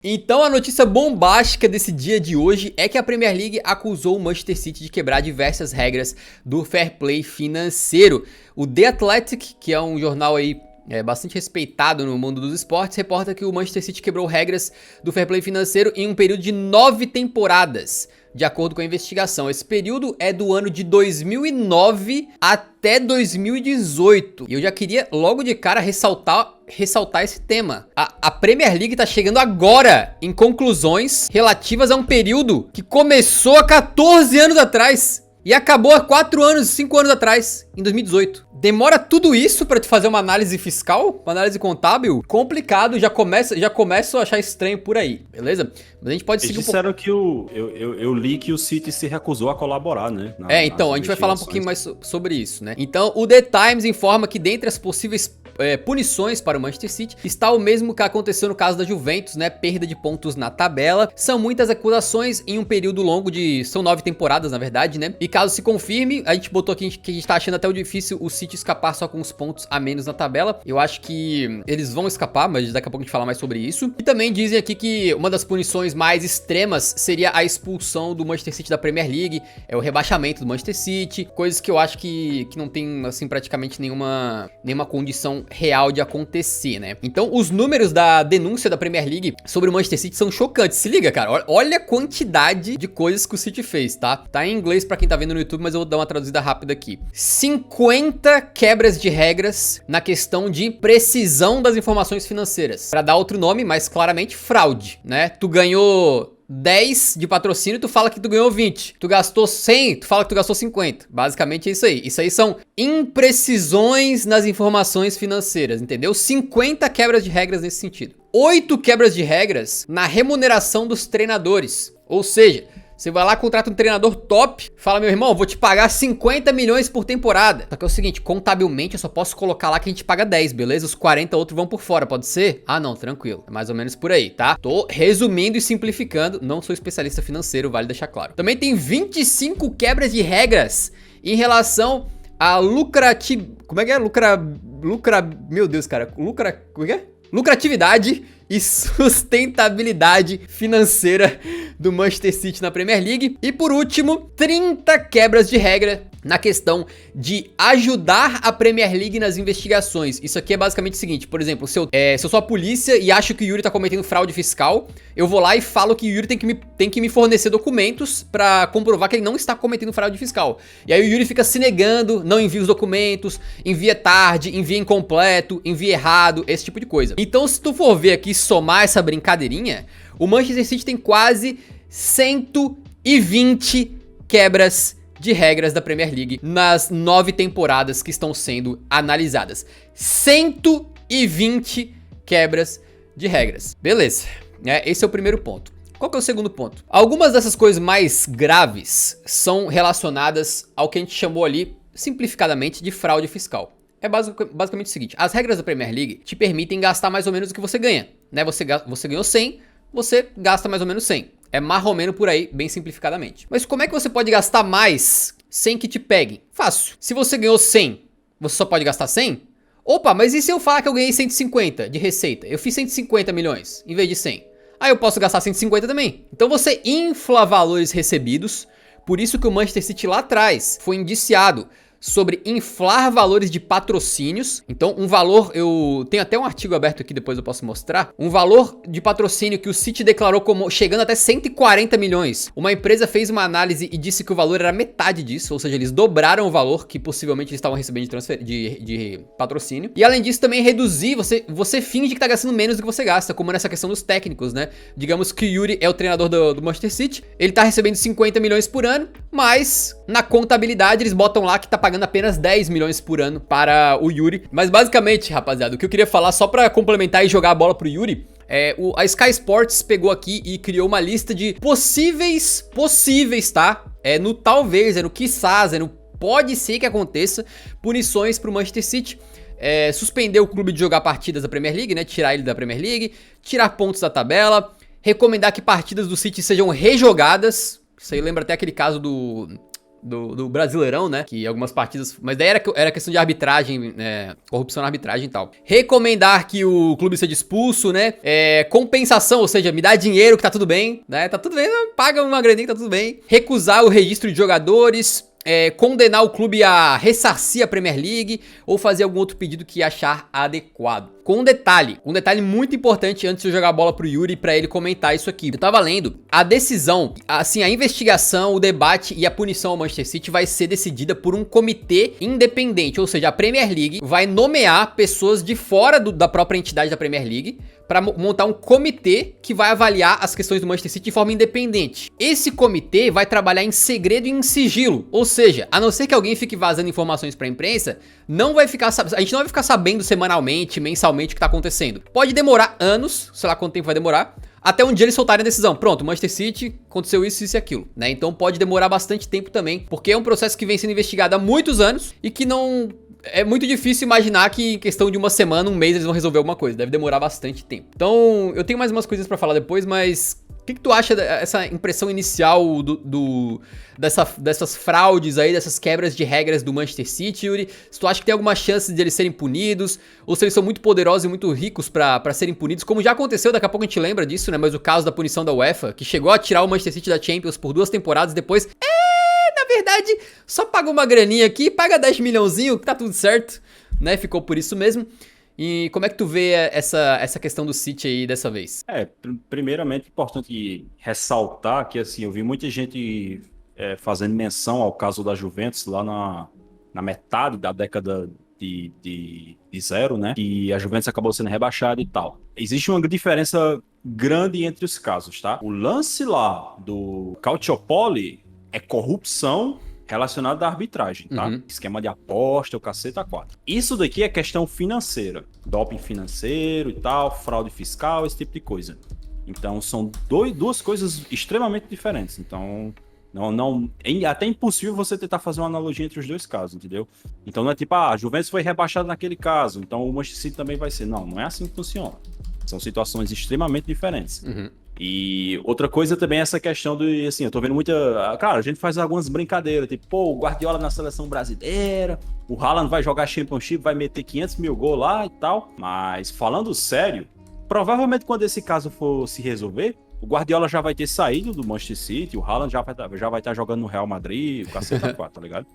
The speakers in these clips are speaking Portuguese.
Então a notícia bombástica desse dia de hoje é que a Premier League acusou o Manchester City de quebrar diversas regras do fair play financeiro. O The Athletic, que é um jornal aí bastante respeitado no mundo dos esportes, reporta que o Manchester City quebrou regras do fair play financeiro em um período de 9 temporadas, de acordo com a investigação. Esse período é do ano de 2009 até 2018. E eu já queria logo de cara ressaltar esse tema. A Premier League tá chegando agora em conclusões relativas a um período que começou há 14 anos atrás e acabou há 5 anos atrás, em 2018. Demora tudo isso pra te fazer uma análise fiscal, uma análise contábil? Complicado, já começo a achar estranho por aí, beleza? Mas a gente pode seguir disseram que eu li que o City se recusou a colaborar, né? Então, a gente vai falar um pouquinho mais sobre isso, né? Então, o The Times informa que dentre as possíveis punições para o Manchester City está o mesmo que aconteceu no caso da Juventus, né? Perda de pontos na tabela. São muitas acusações em um período longo são 9 temporadas, na verdade, né? E caso se confirme, a gente botou aqui que a gente tá achando até difícil o City escapar só com os pontos a menos na tabela. Eu acho que eles vão escapar, mas daqui a pouco a gente fala mais sobre isso. E também dizem aqui que uma das punições mais extremas seria a expulsão do Manchester City da Premier League, o rebaixamento do Manchester City, coisas que eu acho que não tem, assim, praticamente nenhuma condição real de acontecer, né? Então, os números da denúncia da Premier League sobre o Manchester City são chocantes. Se liga, cara, olha a quantidade de coisas que o City fez, tá? Tá em inglês pra quem tá vendo no YouTube, mas eu vou dar uma traduzida rápida aqui. 50 quebras de regras na questão de precisão das informações financeiras. Pra dar outro nome, mas claramente fraude, né? Tu ganhou 10 de patrocínio, tu fala que tu ganhou 20. Tu gastou 100, tu fala que tu gastou 50. Basicamente é isso aí. Isso aí são imprecisões nas informações financeiras, entendeu? 50 quebras de regras nesse sentido. 8 quebras de regras na remuneração dos treinadores. Ou seja, você vai lá, contrata um treinador top, fala, meu irmão, vou te pagar 50 milhões por temporada. Só que é o seguinte, contabilmente eu só posso colocar lá que a gente paga 10, beleza? Os 40 outros vão por fora, pode ser? Ah, não, tranquilo. É mais ou menos por aí, tá? Tô resumindo e simplificando, não sou especialista financeiro, vale deixar claro. Também tem 25 quebras de regras em relação a Como é que é? Meu Deus, cara. Como é que é? Lucratividade e sustentabilidade financeira do Manchester City na Premier League. E por último, 30 quebras de regra na questão de ajudar a Premier League nas investigações. Isso aqui é basicamente o seguinte, por exemplo, se eu sou a polícia e acho que o Yuri tá cometendo fraude fiscal, eu vou lá e falo que o Yuri tem que me fornecer documentos pra comprovar que ele não está cometendo fraude fiscal. E aí o Yuri fica se negando, não envia os documentos, envia tarde, envia incompleto, envia errado, esse tipo de coisa. Então, se tu for ver aqui, somar essa brincadeirinha, o Manchester City tem quase 120 quebras de regras da Premier League nas 9 temporadas que estão sendo analisadas. 120 quebras de regras. Beleza, esse é o primeiro ponto. Qual que é o segundo ponto? Algumas dessas coisas mais graves são relacionadas ao que a gente chamou ali, simplificadamente, de fraude fiscal. É basicamente o seguinte, as regras da Premier League te permitem gastar mais ou menos o que você ganha, né? Você ganhou 100, você gasta mais ou menos 100. É marromeno por aí, bem simplificadamente. Mas como é que você pode gastar mais sem que te peguem? Fácil. Se você ganhou 100, você só pode gastar 100? Opa, mas e se eu falar que eu ganhei 150 de receita? Eu fiz 150 milhões em vez de 100. Aí eu posso gastar 150 também. Então você infla valores recebidos. Por isso que o Manchester City lá atrás foi indiciado sobre inflar valores de patrocínios. Então, um valor, eu tenho até um artigo aberto aqui, depois eu posso mostrar. Um valor de patrocínio que o City declarou como chegando até 140 milhões. Uma empresa fez uma análise e disse que o valor era metade disso, ou seja, eles dobraram o valor que possivelmente eles estavam recebendo de patrocínio. E além disso, também reduzir, você finge que tá gastando menos do que você gasta, como nessa questão dos técnicos, né? Digamos que o Yuri é o treinador do Manchester City, ele tá recebendo 50 milhões por ano, mas na contabilidade eles botam lá que tá pagando apenas 10 milhões por ano para o Yuri. Mas basicamente, rapaziada, o que eu queria falar só pra complementar e jogar a bola pro Yuri, a Sky Sports pegou aqui e criou uma lista de possíveis, tá? No talvez, no quizás, no pode ser que aconteça punições pro Manchester City. Suspender o clube de jogar partidas da Premier League, né? Tirar ele da Premier League, tirar pontos da tabela, recomendar que partidas do City sejam rejogadas. Isso aí lembra até aquele caso do do Brasileirão, né? Que algumas partidas... Mas daí era questão de arbitragem, né? Corrupção na arbitragem e tal. Recomendar que o clube seja expulso, né? Compensação, ou seja, me dá dinheiro que tá tudo bem, né? Tá tudo bem, paga uma graninha que tá tudo bem. Recusar o registro de jogadores... condenar o clube a ressarcir a Premier League ou fazer algum outro pedido que achar adequado. Com um detalhe muito importante antes de eu jogar a bola pro Yuri pra ele comentar isso aqui. Eu tava lendo, a decisão, assim, a investigação, o debate e a punição ao Manchester City vai ser decidida por um comitê independente, ou seja, a Premier League vai nomear pessoas de fora da própria entidade da Premier League para montar um comitê que vai avaliar as questões do Manchester City de forma independente. Esse comitê vai trabalhar em segredo e em sigilo, ou seja, a não ser que alguém fique vazando informações pra imprensa, a gente não vai ficar sabendo semanalmente, mensalmente o que tá acontecendo. Pode demorar anos, sei lá quanto tempo vai demorar, até um dia eles soltarem a decisão. Pronto, Manchester City aconteceu isso, isso e aquilo, né? Então pode demorar bastante tempo também, porque é um processo que vem sendo investigado há muitos anos e que não... É muito difícil imaginar que em questão de uma semana, um mês, eles vão resolver alguma coisa. Deve demorar bastante tempo. Então, eu tenho mais umas coisas pra falar depois, mas... O que tu acha dessa impressão inicial dessas fraudes aí, dessas quebras de regras do Manchester City, Yuri? Se tu acha que tem alguma chance de eles serem punidos, ou se eles são muito poderosos e muito ricos pra serem punidos, como já aconteceu, daqui a pouco a gente lembra disso, né? Mas o caso da punição da UEFA, que chegou a tirar o Manchester City da Champions por 2 temporadas, depois... Na verdade, só paga uma graninha aqui, paga 10 milhãozinho, que tá tudo certo, né? Ficou por isso mesmo. E como é que tu vê essa questão do City aí dessa vez? Primeiramente, importante ressaltar que, assim, eu vi muita gente fazendo menção ao caso da Juventus lá na metade da década de zero, né? E a Juventus acabou sendo rebaixada e tal. Existe uma diferença grande entre os casos, tá? O lance lá do Calciopoli é corrupção relacionado à arbitragem, tá? Uhum. Esquema de aposta, o caceta 4. Isso daqui é questão financeira. Doping financeiro e tal, fraude fiscal, esse tipo de coisa. Então, são duas coisas extremamente diferentes. Então, é até impossível você tentar fazer uma analogia entre os dois casos, entendeu? Então, não é tipo, a Juventus foi rebaixada naquele caso, então o Manchester City também vai ser. Não é assim que funciona. São situações extremamente diferentes. Uhum. E outra coisa também é essa questão do, assim, eu tô vendo muita... Claro, a gente faz algumas brincadeiras, tipo, o Guardiola na seleção brasileira, o Haaland vai jogar Championship, vai meter 500 mil gols lá e tal, mas falando sério, provavelmente quando esse caso for se resolver, o Guardiola já vai ter saído do Manchester City, o Haaland já vai estar jogando no Real Madrid, o caceta 4, tá ligado?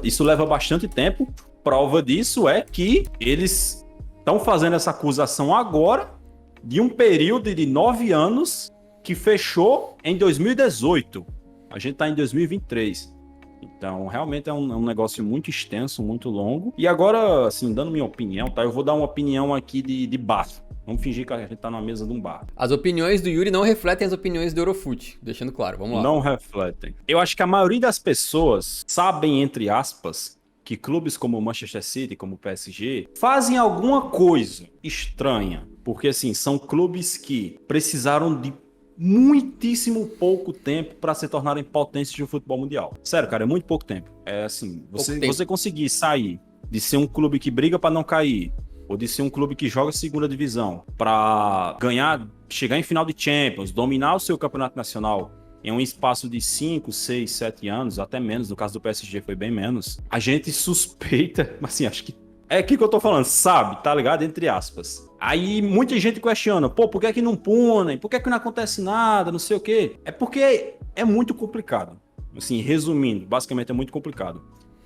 Isso leva bastante tempo, prova disso é que eles estão fazendo essa acusação agora, de um período de 9 anos que fechou em 2018. A gente tá em 2023. Então, realmente é um negócio muito extenso, muito longo. E agora, assim, dando minha opinião, tá? Eu vou dar uma opinião aqui de bar. Vamos fingir que a gente tá na mesa de um bar. As opiniões do Yuri não refletem as opiniões do Eurofoot, deixando claro, vamos lá. Não refletem. Eu acho que a maioria das pessoas sabem, entre aspas, que clubes como o Manchester City, como o PSG, fazem alguma coisa estranha. Porque, assim, são clubes que precisaram de muitíssimo pouco tempo para se tornarem potências de futebol mundial. Sério, cara, é muito pouco tempo. É assim, você conseguir sair de ser um clube que briga para não cair, ou de ser um clube que joga segunda divisão, para ganhar, chegar em final de Champions, dominar o seu campeonato nacional em um espaço de 5, 6, 7 anos, até menos, no caso do PSG foi bem menos, a gente suspeita, mas assim, acho que é aquilo que eu tô falando, sabe, tá ligado? Entre aspas. Aí muita gente questiona, pô, por que é que não punem? Por que é que não acontece nada? Não sei o quê. É porque é muito complicado. Assim, resumindo, basicamente é muito complicado.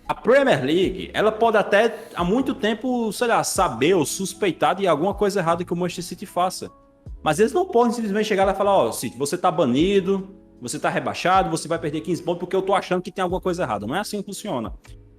A Premier League, ela pode até há muito tempo, sei lá, saber ou suspeitar de alguma coisa errada que o Manchester City faça. Mas eles não podem simplesmente chegar lá e falar, ó, City, você tá banido, você tá rebaixado, você vai perder 15 pontos porque eu tô achando que tem alguma coisa errada. Não é assim que funciona.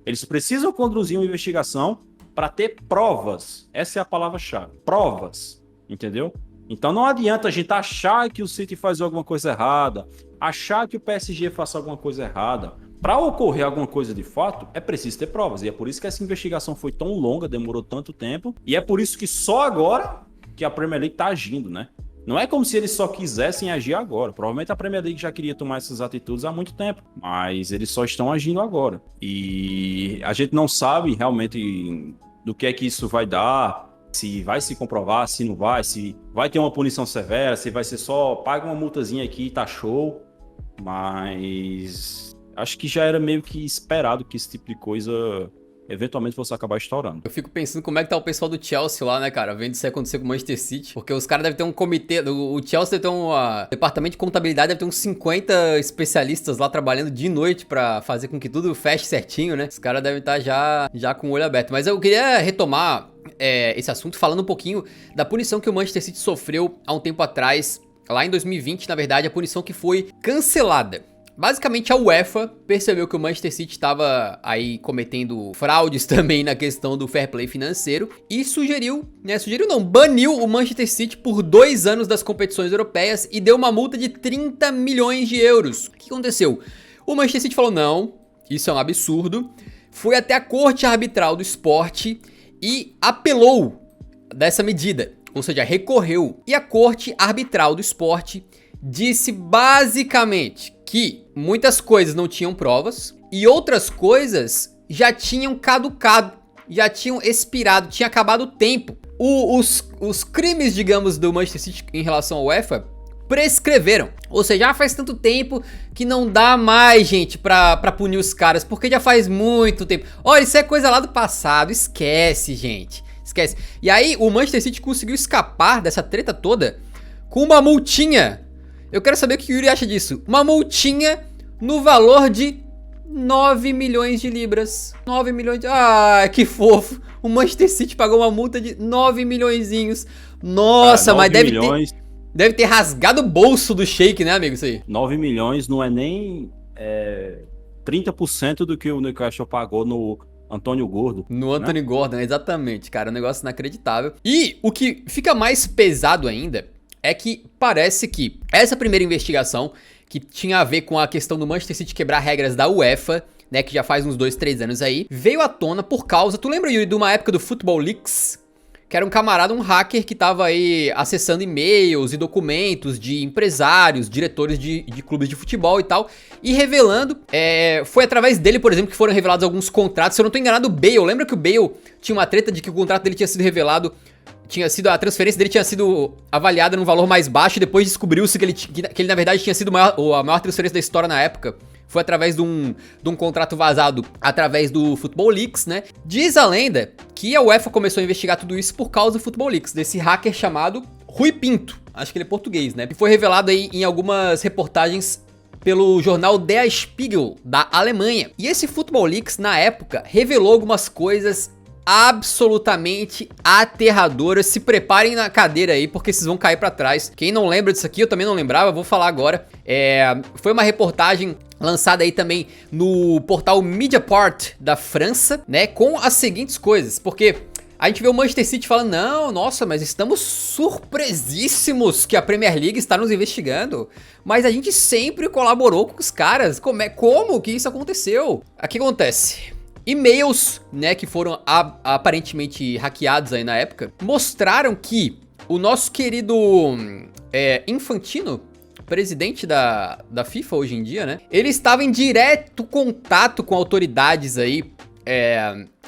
Eles precisam conduzir uma investigação para ter provas. Essa é a palavra-chave. Provas. Entendeu? Então não adianta a gente achar que o City faz alguma coisa errada, achar que o PSG faça alguma coisa errada. Para ocorrer alguma coisa de fato, é preciso ter provas. E é por isso que essa investigação foi tão longa, demorou tanto tempo. E é por isso que só agora que a Premier League está agindo, né? Não é como se eles só quisessem agir agora. Provavelmente a Premier League já queria tomar essas atitudes há muito tempo, mas eles só estão agindo agora. E a gente não sabe realmente do que é que isso vai dar, se vai se comprovar, se não vai, se vai ter uma punição severa, se vai ser só paga uma multazinha aqui e tá show. Mas acho que já era meio que esperado que esse tipo de coisa eventualmente fosse acabar estourando. Eu fico pensando como é que tá o pessoal do Chelsea lá, né, cara? Vendo isso acontecer com o Manchester City. Porque os caras devem ter um comitê. O Chelsea deve ter um departamento de contabilidade, deve ter uns 50 especialistas lá trabalhando de noite pra fazer com que tudo feche certinho, né? Os caras devem estar já com o olho aberto. Mas eu queria retomar esse assunto falando um pouquinho da punição que o Manchester City sofreu há um tempo atrás. Lá em 2020, na verdade, a punição que foi cancelada. Basicamente, a UEFA percebeu que o Manchester City estava aí cometendo fraudes também na questão do fair play financeiro e baniu o Manchester City por 2 anos das competições europeias e deu uma multa de 30 milhões de euros. O que aconteceu? O Manchester City falou, não, isso é um absurdo, foi até a Corte Arbitral do Esporte e apelou dessa medida, ou seja, recorreu. E a Corte Arbitral do Esporte disse basicamente que muitas coisas não tinham provas e outras coisas já tinham caducado, já tinham expirado, tinha acabado o tempo. Os crimes, digamos, do Manchester City em relação ao UEFA prescreveram. Ou seja, já faz tanto tempo que não dá mais, gente, pra punir os caras, porque já faz muito tempo. Olha, isso é coisa lá do passado, esquece, gente, esquece. E aí o Manchester City conseguiu escapar dessa treta toda com uma multinha. Eu quero saber o que o Yuri acha disso. Uma multinha no valor de 9 milhões de libras. 9 milhões de... Ah, que fofo. O Manchester City pagou uma multa de 9 milhõezinhos. Nossa, mas deve ter rasgado o bolso do Sheik, né, amigo? Isso aí. 9 milhões não é nem 30% do que o Newcastle pagou no Antônio Gordo. No Anthony Gordon, exatamente, cara. Um negócio inacreditável. E o que fica mais pesado ainda é que parece que essa primeira investigação, que tinha a ver com a questão do Manchester City quebrar regras da UEFA, né, que já faz uns 2, 3 anos aí, veio à tona por causa, tu lembra, Yuri, de uma época do Football Leaks? Que era um camarada, um hacker que tava aí acessando e-mails e documentos de empresários, diretores de clubes de futebol e tal, e revelando, foi através dele, por exemplo, que foram revelados alguns contratos. Se eu não tô enganado, o Bale, lembra que o Bale tinha uma treta de que o contrato dele tinha sido revelado, a transferência dele tinha sido avaliada num valor mais baixo e depois descobriu-se que ele na verdade tinha sido a maior transferência da história na época. Foi através de um contrato vazado através do Football Leaks, né? Diz a lenda que a UEFA começou a investigar tudo isso por causa do Football Leaks, desse hacker chamado Rui Pinto. Acho que ele é português, né? E foi revelado aí em algumas reportagens pelo jornal Der Spiegel, da Alemanha. E esse Football Leaks, na época, revelou algumas coisas absolutamente aterradoras. Se preparem na cadeira aí, porque vocês vão cair pra trás. Quem não lembra disso aqui, eu também não lembrava, vou falar agora. Foi uma reportagem lançada aí também no portal Mediapart da França, né, com as seguintes coisas, porque a gente vê o Manchester City falando, não, nossa, mas estamos surpresíssimos que a Premier League está nos investigando, mas a gente sempre colaborou com os caras, como que isso aconteceu? O que acontece? E-mails, né, que foram aparentemente hackeados aí na época, mostraram que o nosso querido Infantino, presidente da FIFA hoje em dia, né, ele estava em direto contato com autoridades aí,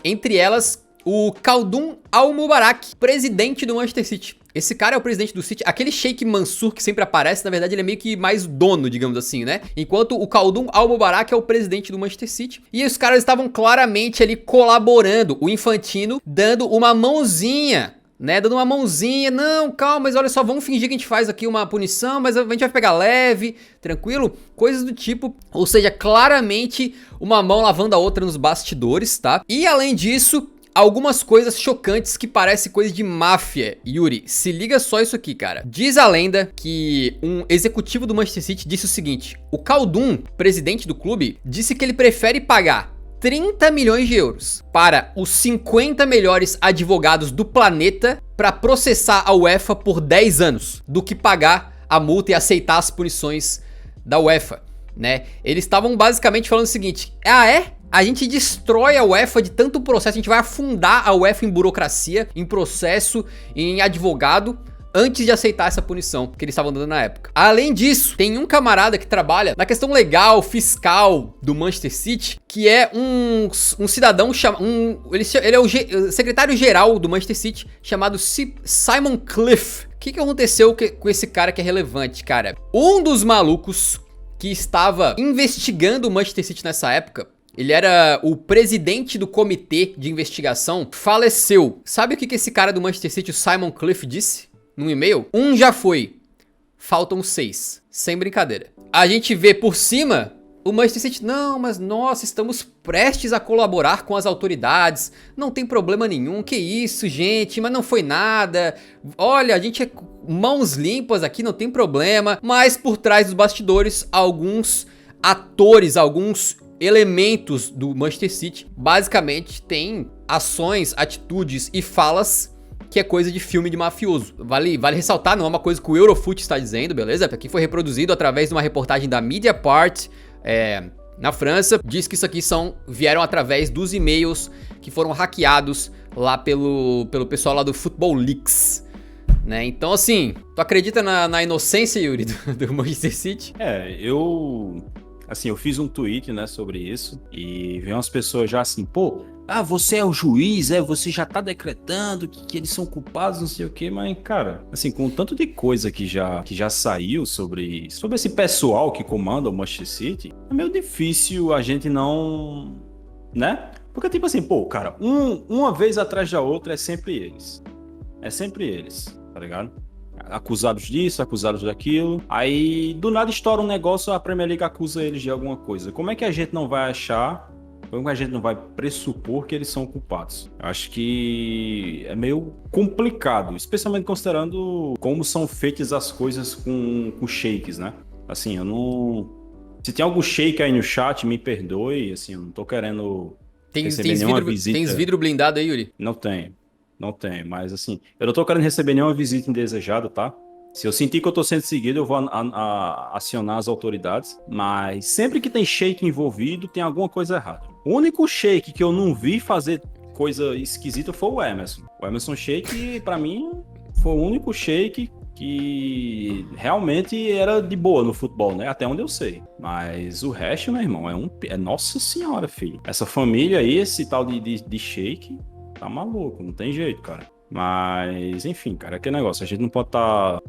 entre elas o Khaldoon Al-Mubarak, presidente do Manchester City. Esse cara é o presidente do City, aquele Sheikh Mansour que sempre aparece, na verdade ele é meio que mais dono, digamos assim, né? Enquanto o Khaldoon Al-Mubarak é o presidente do Manchester City. E os caras estavam claramente ali colaborando, o Infantino dando uma mãozinha, né? Dando uma mãozinha, não, calma, mas olha só, vamos fingir que a gente faz aqui uma punição, mas a gente vai pegar leve, tranquilo? Coisas do tipo, ou seja, claramente uma mão lavando a outra nos bastidores, tá? E além disso, algumas coisas chocantes que parecem coisa de máfia. Yuri, se liga só isso aqui, cara. Diz a lenda que um executivo do Manchester City disse o seguinte: o Khaldoon, presidente do clube, disse que ele prefere pagar 30 milhões de euros para os 50 melhores advogados do planeta para processar a UEFA por 10 anos do que pagar a multa e aceitar as punições da UEFA, né? Eles estavam basicamente falando o seguinte: a gente destrói a UEFA de tanto processo, a gente vai afundar a UEFA em burocracia, em processo, em advogado, antes de aceitar essa punição que eles estavam dando na época. Além disso, tem um camarada que trabalha na questão legal, fiscal do Manchester City, que é um cidadão chamado... Ele é o secretário-geral do Manchester City, chamado Simon Cliff. O que aconteceu com esse cara que é relevante, cara? Um dos malucos que estava investigando o Manchester City nessa época, ele era o presidente do comitê de investigação, faleceu. Sabe o que esse cara do Manchester City, o Simon Cliff, disse num e-mail? Um já foi, faltam 6. Sem brincadeira. A gente vê por cima o Manchester City, não, mas nós estamos prestes a colaborar com as autoridades, não tem problema nenhum, que isso, gente, mas não foi nada, olha, a gente é mãos limpas aqui, não tem problema, mas por trás dos bastidores, alguns atores, alguns elementos do Manchester City, basicamente tem ações, atitudes e falas que é coisa de filme de mafioso. Vale ressaltar, não é uma coisa que o Eurofoot está dizendo, beleza? Aqui foi reproduzido através de uma reportagem da Mediapart, na França. Diz que isso aqui vieram através dos e-mails que foram hackeados lá pelo pessoal lá do Football Leaks, né? Então assim, tu acredita na inocência, Yuri, do Manchester City? Eu fiz um tweet, né, sobre isso, e veio umas pessoas já assim, pô, você é o juiz, você já tá decretando que eles são culpados, não sei o quê, mas, cara, assim, com o tanto de coisa que já saiu sobre esse pessoal que comanda o Manchester City, é meio difícil a gente não, né? Porque, tipo assim, pô, cara, uma vez atrás da outra é sempre eles, tá ligado? Acusados disso, acusados daquilo. Aí, do nada estoura um negócio, a Premier League acusa eles de alguma coisa. Como é que a gente não vai achar, como a gente não vai pressupor que eles são culpados? Eu acho que é meio complicado, especialmente considerando como são feitas as coisas com shakes, né? Assim, eu não... Se tem algum shake aí no chat, me perdoe, assim, eu não tô querendo receber nenhuma visita. Tem vidro blindado aí, Yuri? Não tem, mas assim, eu não tô querendo receber nenhuma visita indesejada, tá? Se eu sentir que eu tô sendo seguido, eu vou acionar as autoridades, mas sempre que tem shake envolvido, tem alguma coisa errada. O único shake que eu não vi fazer coisa esquisita foi o Emerson. O Emerson Shake, pra mim, foi o único shake que realmente era de boa no futebol, né? Até onde eu sei. Mas o resto, meu irmão, é Nossa Senhora, filho. Essa família aí, esse tal de shake... Tá maluco, não tem jeito, cara. Mas, enfim, cara, aquele negócio, a gente não pode estar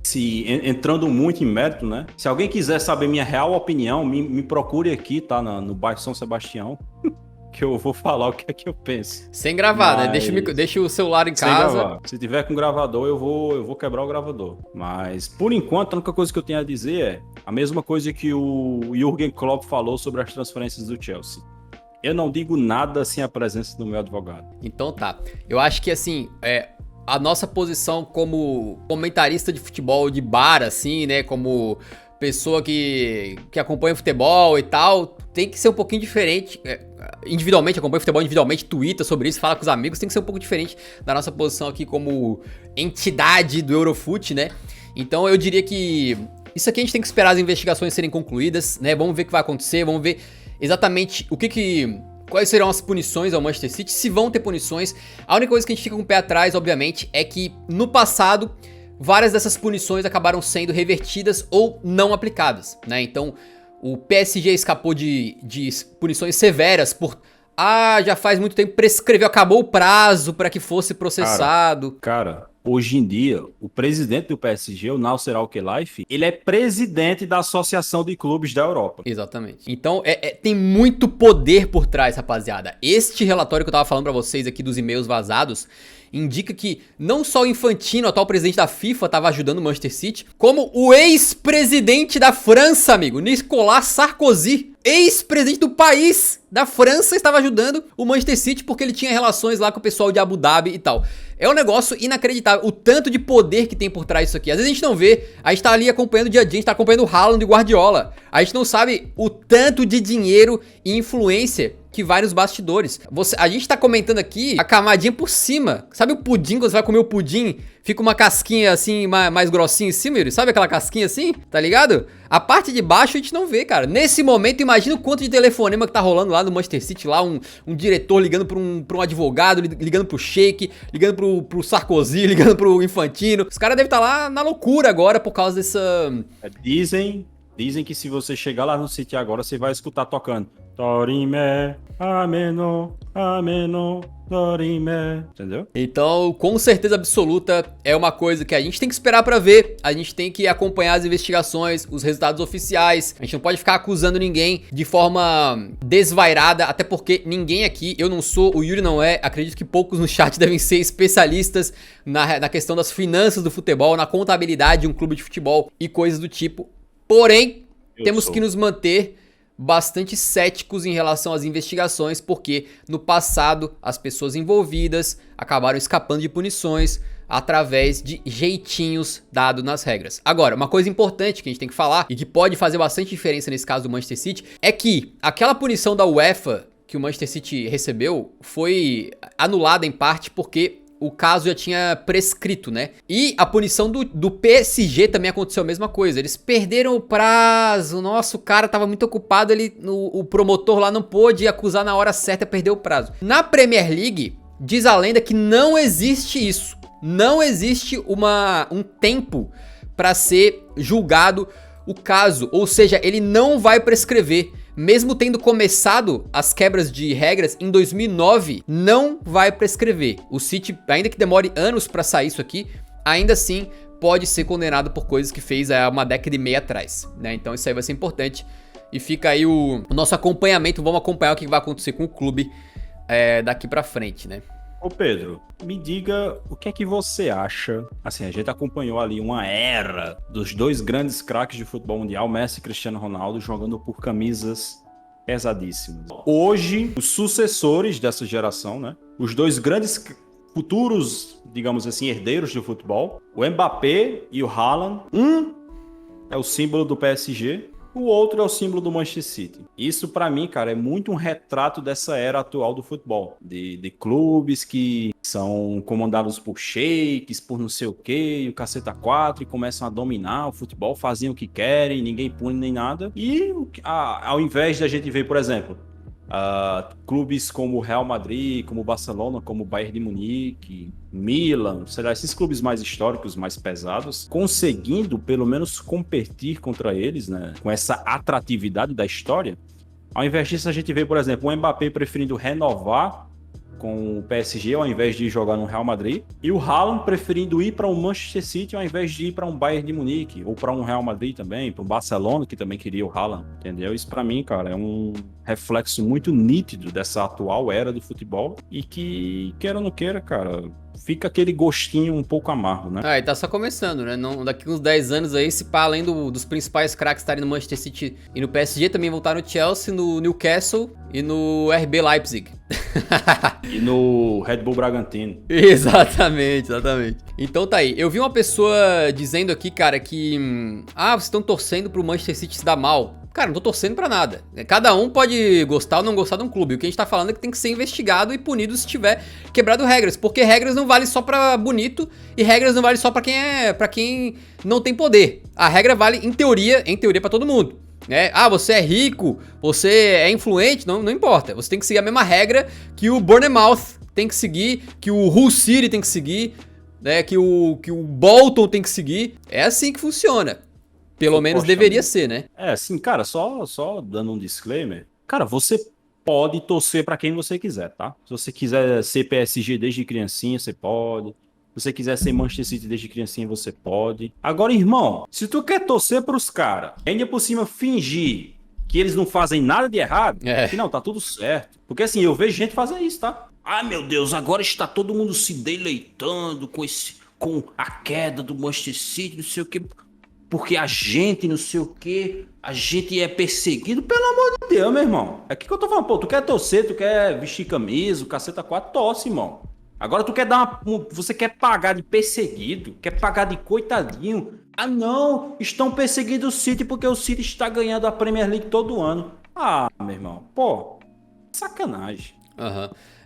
entrando muito em mérito, né? Se alguém quiser saber minha real opinião, me procure aqui, tá? No bairro São Sebastião, que eu vou falar o que é que eu penso. Sem gravar, né? Deixa o celular em casa. Gravar. Se tiver com gravador, eu vou quebrar o gravador. Mas, por enquanto, a única coisa que eu tenho a dizer é a mesma coisa que o Jürgen Klopp falou sobre as transferências do Chelsea. Eu não digo nada sem a presença do meu advogado. Então tá. Eu acho que assim, a nossa posição como comentarista de futebol de bar, assim, né? Como pessoa que acompanha futebol e tal, tem que ser um pouquinho diferente. Individualmente, acompanha futebol individualmente, twitta sobre isso, fala com os amigos, tem que ser um pouco diferente da nossa posição aqui como entidade do Eurofoot, né? Então eu diria que isso aqui a gente tem que esperar as investigações serem concluídas, né? Vamos ver o que vai acontecer, vamos ver exatamente quais serão as punições ao Manchester City, se vão ter punições. A única coisa que a gente fica com o pé atrás, obviamente, é que no passado várias dessas punições acabaram sendo revertidas ou não aplicadas, né? Então o PSG escapou de punições severas por... já faz muito tempo, prescreveu, acabou o prazo para que fosse processado. Cara, hoje em dia, o presidente do PSG, o Nasser Al-Khelaifi, ele é presidente da Associação de Clubes da Europa. Exatamente. Então, tem muito poder por trás, rapaziada. Este relatório que eu tava falando pra vocês aqui dos e-mails vazados indica que não só o Infantino, atual presidente da FIFA, tava ajudando o Manchester City, como o ex-presidente da França, amigo, Nicolas Sarkozy, ex-presidente do país da França, estava ajudando o Manchester City porque ele tinha relações lá com o pessoal de Abu Dhabi e tal. É um negócio inacreditável, o tanto de poder que tem por trás disso aqui. Às vezes a gente não vê, a gente tá ali acompanhando o dia a dia, a gente tá acompanhando o Haaland e o Guardiola. A gente não sabe o tanto de dinheiro e influência que vai nos bastidores. A gente tá comentando aqui a camadinha por cima. Sabe o pudim, quando você vai comer o pudim, fica uma casquinha assim, mais grossinha em cima, Yuri? Sabe aquela casquinha assim? Tá ligado? A parte de baixo a gente não vê, cara. Nesse momento, imagina o quanto de telefonema que tá rolando lá no Manchester City, lá um diretor ligando pra um advogado, ligando pro Sheik, ligando pro Sarkozy, ligando pro Infantino. Os caras devem estar lá na loucura agora por causa dessa... Dizem que se você chegar lá no City agora, você vai escutar tocando Dorime, ameno, ameno, dorime. Entendeu? Então, com certeza absoluta, é uma coisa que a gente tem que esperar pra ver. A gente tem que acompanhar as investigações, os resultados oficiais. A gente não pode ficar acusando ninguém de forma desvairada, até porque ninguém aqui, eu não sou, o Yuri não é, acredito que poucos no chat devem ser especialistas na questão das finanças do futebol, na contabilidade de um clube de futebol e coisas do tipo. Porém, temos que nos manter bastante céticos em relação às investigações, porque no passado as pessoas envolvidas acabaram escapando de punições através de jeitinhos dados nas regras. Agora, uma coisa importante que a gente tem que falar e que pode fazer bastante diferença nesse caso do Manchester City é que aquela punição da UEFA que o Manchester City recebeu foi anulada em parte porque o caso já tinha prescrito, né? E a punição do PSG também aconteceu a mesma coisa. Eles perderam o prazo. Nossa, o cara tava muito ocupado. O promotor lá não pôde acusar na hora certa, perdeu o prazo. Na Premier League, diz a lenda que não existe isso. Não existe um tempo para ser julgado o caso. Ou seja, ele não vai prescrever. Mesmo tendo começado as quebras de regras em 2009, não vai prescrever. O City, ainda que demore anos pra sair isso aqui, ainda assim pode ser condenado por coisas que fez há uma década e meia atrás, né? Então isso aí vai ser importante. E fica aí o nosso acompanhamento, vamos acompanhar o que vai acontecer com o clube daqui pra frente, né? Ô Pedro, me diga o que é que você acha. Assim, a gente acompanhou ali uma era dos dois grandes craques de futebol mundial, Messi e Cristiano Ronaldo, jogando por camisas pesadíssimas. Hoje, os sucessores dessa geração, né? Os dois grandes futuros, digamos assim, herdeiros do futebol, o Mbappé e o Haaland. Um é o símbolo do PSG, o outro é o símbolo do Manchester City. Isso, pra mim, cara, é muito um retrato dessa era atual do futebol. De clubes que são comandados por sheiks, por não sei o quê, e o caceta 4, e começam a dominar o futebol, fazem o que querem, ninguém pune nem nada. E ao invés de a gente ver, por exemplo, clubes como o Real Madrid, como o Barcelona, como o Bayern de Munique, Milan, sei lá, esses clubes mais históricos, mais pesados, conseguindo pelo menos competir contra eles, né, com essa atratividade da história. Ao invés disso, a gente vê, por exemplo, o Mbappé preferindo renovar com o PSG ao invés de jogar no Real Madrid, e o Haaland preferindo ir para um Manchester City ao invés de ir para um Bayern de Munique, ou para um Real Madrid também, para o Barcelona, que também queria o Haaland, entendeu? Isso para mim, cara, é um reflexo muito nítido dessa atual era do futebol e que, queira ou não queira, cara, fica aquele gostinho um pouco amargo, né? E tá só começando, né? Não, daqui uns 10 anos aí, se pá, além dos principais craques estarem no Manchester City e no PSG, também vão estar no Chelsea, no Newcastle e no RB Leipzig. E no Red Bull Bragantino. Exatamente. Então tá aí. Eu vi uma pessoa dizendo aqui, cara, que vocês estão torcendo pro Manchester City se dar mal. Cara, não tô torcendo pra nada. Cada um pode gostar ou não gostar de um clube. O que a gente tá falando é que tem que ser investigado e punido se tiver quebrado regras. Porque regras não valem só pra bonito e regras não valem só pra quem não tem poder. A regra vale, em teoria pra todo mundo. Você é rico, você é influente, não importa. Você tem que seguir a mesma regra que o Bournemouth tem que seguir, que o Hull City tem que seguir, né, que o Bolton tem que seguir. É assim que funciona. Pelo menos deveria ser, né? Sim, cara, só dando um disclaimer. Cara, você pode torcer pra quem você quiser, tá? Se você quiser ser PSG desde criancinha, você pode. Se você quiser ser Manchester City desde criancinha, você pode. Agora, irmão, se tu quer torcer pros caras, ainda por cima fingir que eles não fazem nada de errado, que não, tá tudo certo. Porque assim, eu vejo gente fazer isso, tá? Meu Deus, agora está todo mundo se deleitando com a queda do Manchester City, não sei o quê. Porque a gente, não sei o quê, a gente é perseguido. Pelo amor de Deus, meu irmão. É que eu tô falando, pô, tu quer torcer, tu quer vestir camisa, o caceta 4, torce, irmão. Agora tu quer você quer pagar de perseguido, quer pagar de coitadinho. Não, estão perseguindo o City porque o City está ganhando a Premier League todo ano. Meu irmão, pô, sacanagem.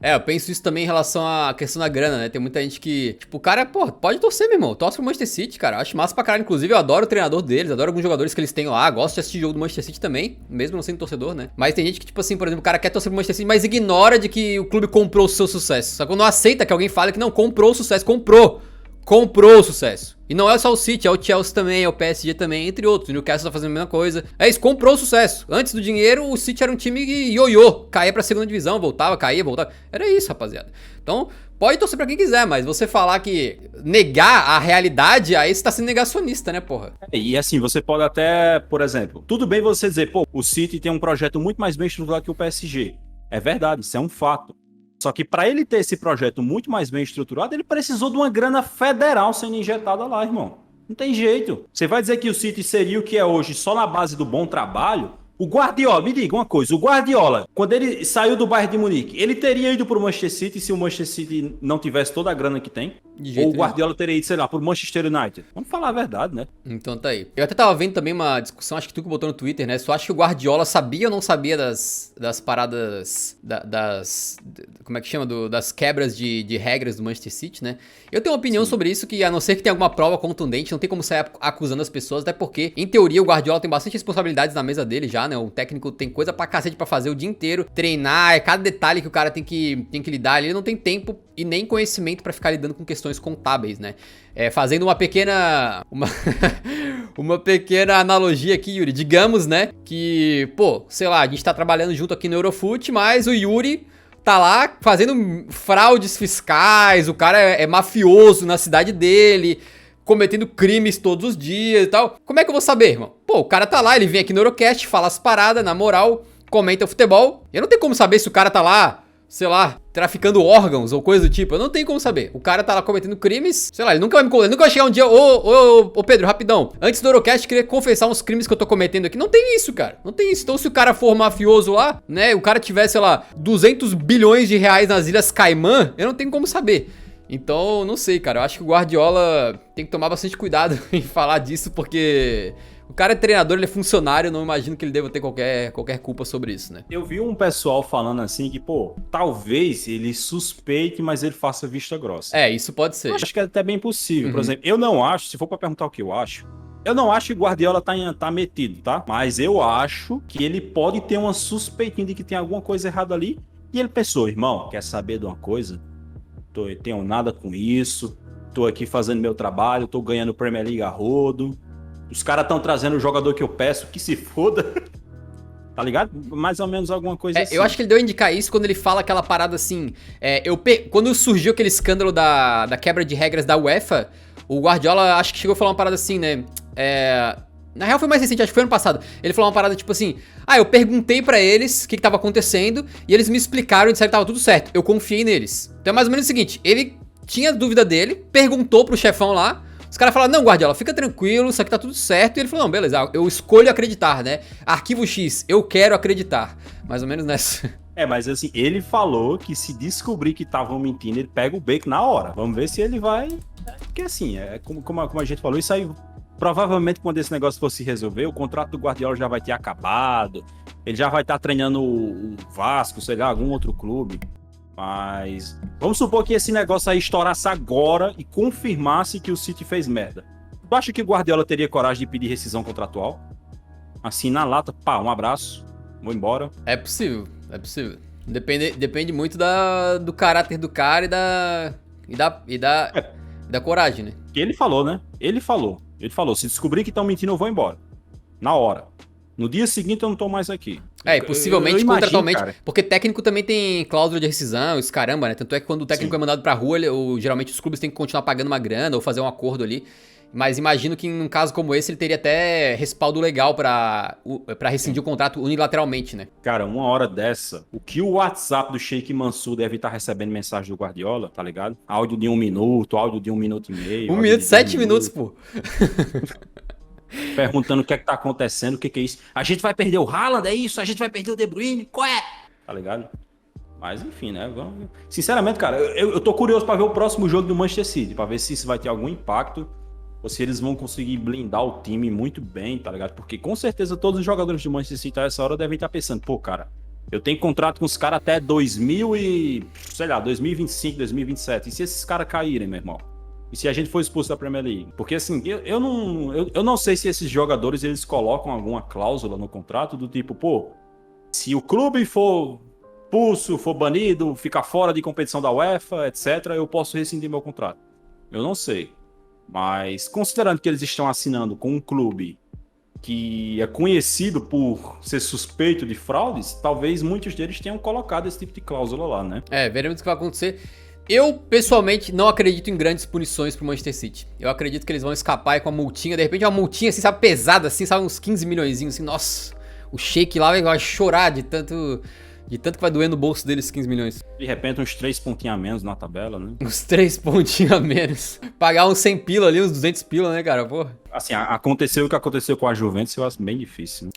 Eu penso isso também em relação à questão da grana, né? Tem muita gente que, tipo, o cara, pô, pode torcer, meu irmão. Torce pro Manchester City, cara. Acho massa pra caralho. Inclusive, eu adoro o treinador deles, adoro alguns jogadores que eles têm lá. Gosto de assistir jogo do Manchester City também, mesmo não sendo torcedor, né? Mas tem gente que, tipo assim, por exemplo, o cara quer torcer pro Manchester City, mas ignora de que o clube comprou o seu sucesso. Só que não aceita que alguém fale que não, comprou o sucesso. Comprou comprou o sucesso. E não é só o City, é o Chelsea também, é o PSG também, entre outros. O Newcastle tá fazendo a mesma coisa. É isso, comprou o sucesso. Antes do dinheiro, o City era um time ioiô. Caía pra segunda divisão, voltava, caía, voltava. Era isso, rapaziada. Então, pode torcer pra quem quiser, mas você falar que negar a realidade, aí você tá sendo negacionista, né, porra? E assim, você pode até, por exemplo, tudo bem você dizer, pô, o City tem um projeto muito mais bem estruturado que o PSG. É verdade, isso é um fato. Só que para ele ter esse projeto muito mais bem estruturado, ele precisou de uma grana federal sendo injetada lá, irmão. Não tem jeito. Você vai dizer que o City seria o que é hoje só na base do bom trabalho? O Guardiola, me diga uma coisa, o Guardiola, quando ele saiu do Bayern de Munique, ele teria ido pro Manchester City se o Manchester City não tivesse toda a grana que tem? Ou o Guardiola teria ido, sei lá, pro Manchester United? Vamos falar a verdade, né? Então tá aí. Eu até tava vendo também uma discussão, acho que tu que botou no Twitter, né? Só acho que o Guardiola sabia ou não sabia das paradas, como é que chama? Das quebras de regras do Manchester City, né? Eu tenho uma opinião sobre isso que, a não ser que tenha alguma prova contundente, não tem como sair acusando as pessoas, até porque, em teoria, o Guardiola tem bastante responsabilidades na mesa dele já, né? O técnico tem coisa pra cacete pra fazer o dia inteiro, treinar, é cada detalhe que o cara tem que lidar, ele não tem tempo e nem conhecimento pra ficar lidando com questões contábeis, né? Fazendo uma pequena uma pequena analogia aqui, Yuri, digamos, né, que, pô, sei lá, a gente tá trabalhando junto aqui no Eurofoot, mas o Yuri tá lá fazendo fraudes fiscais, o cara é mafioso na cidade dele, cometendo crimes todos os dias e tal. Como é que eu vou saber, irmão? Pô, o cara tá lá, ele vem aqui no Eurocast, fala as paradas, na moral, comenta o futebol. Eu não tenho como saber se o cara tá lá, sei lá, traficando órgãos ou coisa do tipo. Eu não tenho como saber. O cara tá lá cometendo crimes, sei lá, ele nunca vai me contar. Ele nunca vai chegar um dia, ô Pedro, rapidão. Antes do Eurocast, eu queria confessar uns crimes que eu tô cometendo aqui. Não tem isso, cara. Não tem isso. Então, se o cara for mafioso lá, né, o cara tiver, sei lá, 200 bilhões de reais nas Ilhas Caimã, eu não tenho como saber. Então, não sei, cara. Eu acho que o Guardiola tem que tomar bastante cuidado em falar disso, porque o cara é treinador, ele é funcionário, não imagino que ele deva ter qualquer culpa sobre isso, né? Eu vi um pessoal falando assim que, pô, talvez ele suspeite, mas ele faça vista grossa. Isso pode ser. Eu acho que é até bem possível. Por exemplo, eu não acho, se for pra perguntar o que eu não acho que o Guardiola tá metido, tá? Mas eu acho que ele pode ter uma suspeitinha de que tem alguma coisa errada ali. E ele pensou, irmão, quer saber de uma coisa? Tenho nada com isso, tô aqui fazendo meu trabalho, tô ganhando Premier League a rodo. Os caras estão trazendo o jogador que eu peço, que se foda. Tá ligado? Mais ou menos alguma coisa assim. Eu acho que ele deu a indicar isso quando ele fala aquela parada assim. Quando surgiu aquele escândalo da quebra de regras da UEFA, o Guardiola acho que chegou a falar uma parada assim, né? Na real foi mais recente, acho que foi ano passado. Ele falou uma parada tipo assim: eu perguntei pra eles o que tava acontecendo e eles me explicaram e disseram que tava tudo certo. Eu confiei neles. Então é mais ou menos o seguinte: ele tinha dúvida dele, perguntou pro chefão lá. Os caras falaram, não, Guardiola, fica tranquilo, isso aqui tá tudo certo. E ele falou, não, beleza, eu escolho acreditar, né? Arquivo X, eu quero acreditar. Mais ou menos nessa. Mas assim, ele falou que se descobrir que estavam mentindo, ele pega o beco na hora. Vamos ver se ele vai... Porque assim, como a gente falou, isso aí... Provavelmente quando esse negócio for se resolver, o contrato do Guardiola já vai ter acabado. Ele já vai estar treinando o Vasco, sei lá, algum outro clube. Mas vamos supor que esse negócio aí estourasse agora e confirmasse que o City fez merda. Tu acha que o Guardiola teria coragem de pedir rescisão contratual? Assim, na lata, pá, um abraço, vou embora. É possível, é possível. Depende muito do caráter do cara e da coragem, né? Que ele falou, né? Ele falou, se descobrir que estão mentindo, eu vou embora. Na hora. No dia seguinte eu não tô mais aqui. E possivelmente imagino, contratualmente, cara. Porque técnico também tem cláusula de rescisão, isso caramba, né? Tanto é que quando o técnico é mandado pra rua, geralmente os clubes têm que continuar pagando uma grana ou fazer um acordo ali. Mas imagino que em um caso como esse, ele teria até respaldo legal pra rescindir o contrato unilateralmente, né? Cara, uma hora dessa, o que o WhatsApp do Sheik Mansur deve estar recebendo mensagem do Guardiola, tá ligado? Áudio de 1 minuto, áudio de 1 minuto e meio. 1 minuto, 7 minutos, pô. Perguntando o que é que tá acontecendo, o que é isso. A gente vai perder o Haaland, é isso? A gente vai perder o De Bruyne? Qual é? Tá ligado? Mas enfim, né? Sinceramente, cara, eu tô curioso pra ver o próximo jogo do Manchester City, pra ver se isso vai ter algum impacto ou se eles vão conseguir blindar o time muito bem, tá ligado? Porque com certeza todos os jogadores do Manchester City a essa hora devem estar pensando, pô, cara, eu tenho contrato com os caras até 2025, 2027. E se esses caras caírem, meu irmão? E se a gente for expulso da Premier League? Porque assim, eu não sei se esses jogadores eles colocam alguma cláusula no contrato do tipo, pô, se o clube for expulso, for banido, ficar fora de competição da UEFA, etc., eu posso rescindir meu contrato. Eu não sei. Mas considerando que eles estão assinando com um clube que é conhecido por ser suspeito de fraudes, talvez muitos deles tenham colocado esse tipo de cláusula lá, né? Veremos o que vai acontecer. Eu, pessoalmente, não acredito em grandes punições pro Manchester City. Eu acredito que eles vão escapar aí com a multinha. De repente, uma multinha, assim, sabe, pesada, assim, sabe, uns 15 milhõezinhos, assim. Nossa, o Sheik lá vai chorar de tanto que vai doer no bolso deles 15 milhões. De repente, uns 3 pontinhos a menos na tabela, né? Uns 3 pontinhos a menos. Pagar uns 100 pila ali, uns 200 pila, né, cara? Porra. Assim, aconteceu o que aconteceu com a Juventus, eu acho bem difícil, né?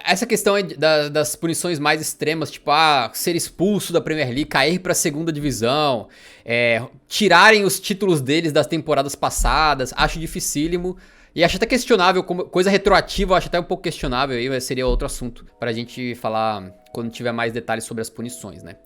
Essa questão aí das punições mais extremas, tipo, ser expulso da Premier League, cair pra segunda divisão, tirarem os títulos deles das temporadas passadas, acho dificílimo. E acho até questionável, coisa retroativa, eu acho até um pouco questionável, aí seria outro assunto pra gente falar quando tiver mais detalhes sobre as punições, né?